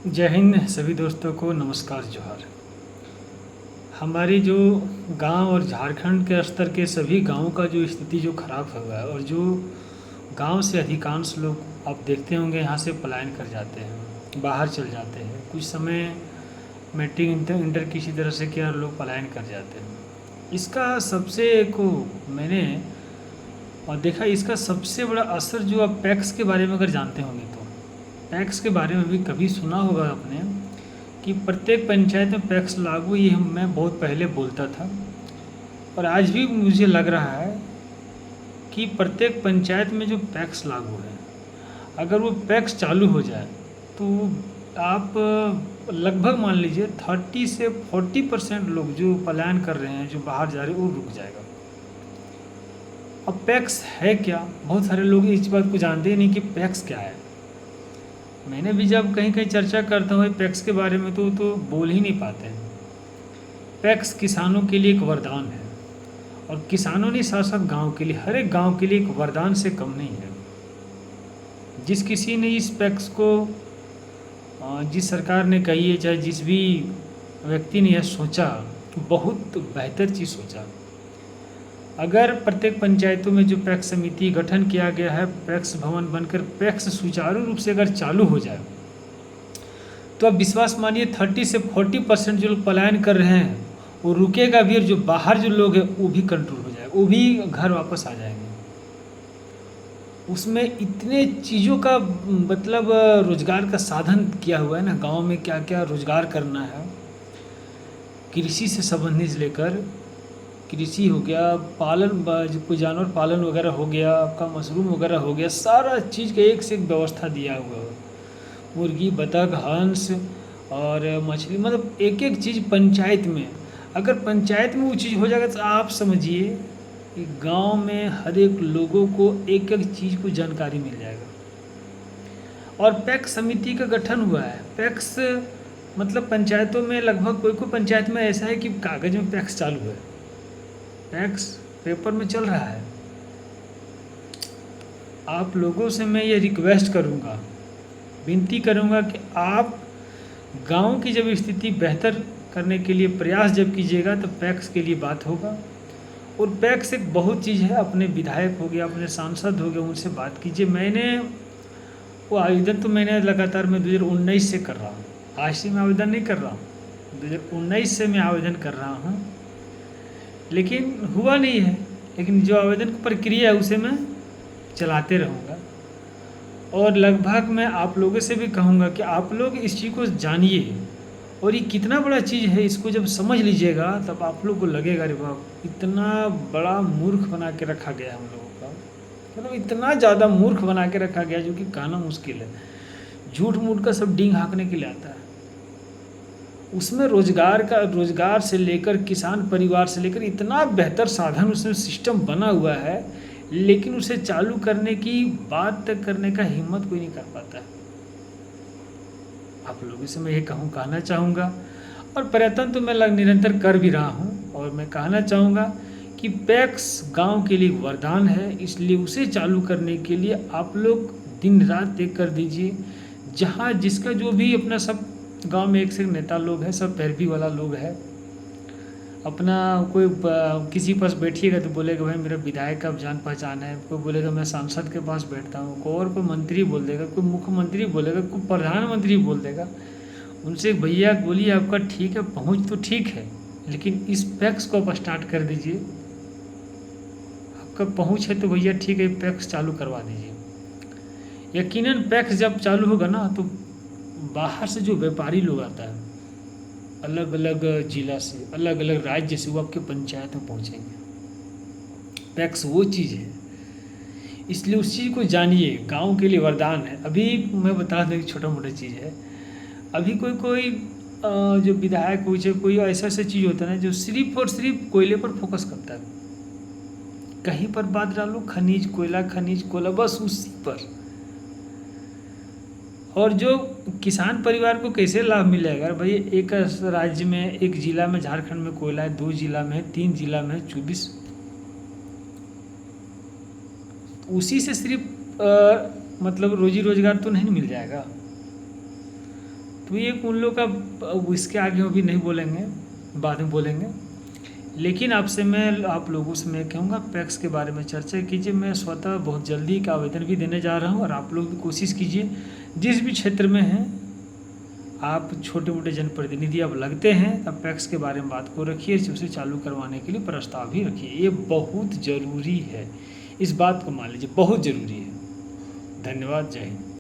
जय हिंद सभी दोस्तों को नमस्कार जोहार। हमारी जो गांव और झारखंड के स्तर के सभी गांवों का जो स्थिति जो खराब हुआ है और जो गांव से अधिकांश लोग आप देखते होंगे यहाँ से पलायन कर जाते हैं, बाहर चल जाते हैं। कुछ समय मैट्रिक इंटर किसी तरह से क्या लोग पलायन कर जाते हैं। इसका सबसे को मैंने और देखा, इसका सबसे बड़ा असर जो आप पैक्स के बारे में अगर जानते होंगे तो पैक्स के बारे में भी कभी सुना होगा आपने कि प्रत्येक पंचायत में पैक्स लागू, ये मैं बहुत पहले बोलता था और आज भी मुझे लग रहा है कि प्रत्येक पंचायत में जो पैक्स लागू है, अगर वो पैक्स चालू हो जाए तो आप लगभग मान लीजिए 30 से 40% लोग जो पलायन कर रहे हैं, जो बाहर जा रहे हैं, वो रुक जाएगा। अब पैक्स है क्या? बहुत सारे लोग इस बात को जानते ही नहीं कि पैक्स क्या है। मैंने भी जब कहीं कहीं चर्चा करता हूँ पैक्स के बारे में तो बोल ही नहीं पाते हैं। पैक्स किसानों के लिए एक वरदान है और किसानों ने साथ साथ गांव के लिए, हर एक गांव के लिए एक वरदान से कम नहीं है। जिस किसी ने इस पैक्स को, जिस सरकार ने कही है, चाहे जिस भी व्यक्ति ने यह सोचा, बहुत बेहतर चीज़ सोचा। अगर प्रत्येक पंचायतों में जो पैक्स समिति गठन किया गया है, पैक्स भवन बनकर पैक्स सुचारू रूप से अगर चालू हो जाए तो अब विश्वास मानिए 30 से 40% जो लोग पलायन कर रहे हैं वो रुकेगा भी, और जो बाहर जो लोग हैं वो भी कंट्रोल हो जाएगा, वो भी घर वापस आ जाएंगे। उसमें इतने चीज़ों का मतलब रोजगार का साधन किया हुआ है ना। गांव में क्या क्या रोजगार करना है, कृषि से संबंधित लेकर, कृषि हो गया, पालन, कोई जानवर पालन वगैरह हो गया, आपका मशरूम वगैरह हो गया, सारा चीज़ का एक से एक व्यवस्था दिया हुआ है। मुर्गी, बतख, हंस और मछली, मतलब एक एक चीज़ पंचायत में। अगर पंचायत में वो चीज़ हो जाएगा तो आप समझिए कि गांव में हर एक लोगों को एक एक चीज़ को जानकारी मिल जाएगा। और पैक्स समिति का गठन हुआ है। पैक्स मतलब पंचायतों में लगभग कोई कोई पंचायत में ऐसा है कि कागज़ में पैक्स चालू है, पैक्स पेपर में चल रहा है। आप लोगों से मैं ये रिक्वेस्ट करूँगा, विनती करूँगा कि आप गांव की जब स्थिति बेहतर करने के लिए प्रयास जब कीजिएगा तो पैक्स के लिए बात होगा। और पैक्स एक बहुत चीज़ है, अपने विधायक हो गया, अपने सांसद हो गए, उनसे बात कीजिए। मैंने वो आवेदन तो मैंने लगातार मैं 2019 से कर रहा हूँ, आज से मैं आवेदन नहीं कर रहा हूँ, 2019 से मैं आवेदन कर रहा हूँ, लेकिन हुआ नहीं है। लेकिन जो आवेदन की प्रक्रिया है उसे मैं चलाते रहूँगा। और लगभग मैं आप लोगों से भी कहूँगा कि आप लोग इस चीज़ को जानिए, और ये कितना बड़ा चीज़ है, इसको जब समझ लीजिएगा तब आप लोग को लगेगा अरे बाप, इतना बड़ा मूर्ख बना के रखा गया हम लोगों का, मतलब इतना ज़्यादा मूर्ख बना के रखा गया जो कि कहना मुश्किल है। झूठ मूठ का सब डींग हाँकने के लिए आता है। उसमें रोजगार से लेकर, किसान परिवार से लेकर, इतना बेहतर साधन उसमें सिस्टम बना हुआ है, लेकिन उसे चालू करने की बात तक करने का हिम्मत कोई नहीं कर पाता है। आप लोगों से मैं ये कहना चाहूँगा, और प्रयत्न तो मैं निरंतर कर भी रहा हूँ, और मैं कहना चाहूँगा कि पैक्स गांव के लिए वरदान है, इसलिए उसे चालू करने के लिए आप लोग दिन रात एक कर दीजिए। जहाँ जिसका जो भी अपना, सब गांव में एक से एक नेता लोग हैं, सब पैरवी वाला लोग है। अपना कोई किसी पास बैठिएगा तो बोलेगा भाई मेरा विधायक का जान पहचान है, कोई बोलेगा मैं सांसद के पास बैठता हूँ, कोई और कोई मंत्री बोल देगा, कोई मुख्यमंत्री बोलेगा, कोई प्रधानमंत्री बोल देगा। उनसे भैया बोलिए आपका ठीक है, पहुँच तो ठीक है, लेकिन इस पैक्स को आप स्टार्ट कर दीजिए। आपका पहुँच है तो भैया ठीक है, पैक्स चालू करवा दीजिए। यकीनन पैक्स जब चालू होगा ना तो बाहर से जो व्यापारी लोग आता है, अलग अलग जिला से, अलग अलग राज्य से, वो आपके पंचायत में पहुंचेंगे। पैक्स वो चीज़ है, इसलिए उस चीज़ को जानिए, गांव के लिए वरदान है। अभी मैं बता दूँ, छोटा मोटा चीज़ है। अभी कोई कोई जो विधायक हो, चाहे कोई ऐसा ऐसा चीज़ होता है ना जो सिर्फ और सिर्फ कोयले पर फोकस करता है। कहीं पर बात डालो, खनिज कोयला, बस उसी पर। और जो किसान परिवार को कैसे लाभ मिलेगा? भाई एक राज्य में, एक जिला में झारखंड में कोयला है, 2 जिला में है, 3 जिला में है, 24, उसी से सिर्फ मतलब रोजी रोजगार तो नहीं मिल जाएगा। तो ये उन लोग का, अब इसके आगे अभी नहीं बोलेंगे, बाद में बोलेंगे। लेकिन आपसे मैं, आप लोगों से मैं कहूँगा पैक्स के बारे में चर्चा कीजिए। मैं स्वतः बहुत जल्दी एक आवेदन भी देने जा रहा हूँ, और आप लोग भी कोशिश कीजिए, जिस भी क्षेत्र में हैं आप, छोटे मोटे जनप्रतिनिधि आप लगते हैं, तब पैक्स के बारे में बात को रखिए, उसे चालू करवाने के लिए प्रस्ताव भी रखिए। ये बहुत ज़रूरी है, इस बात को मान लीजिए, बहुत ज़रूरी है। धन्यवाद, जय हिंद।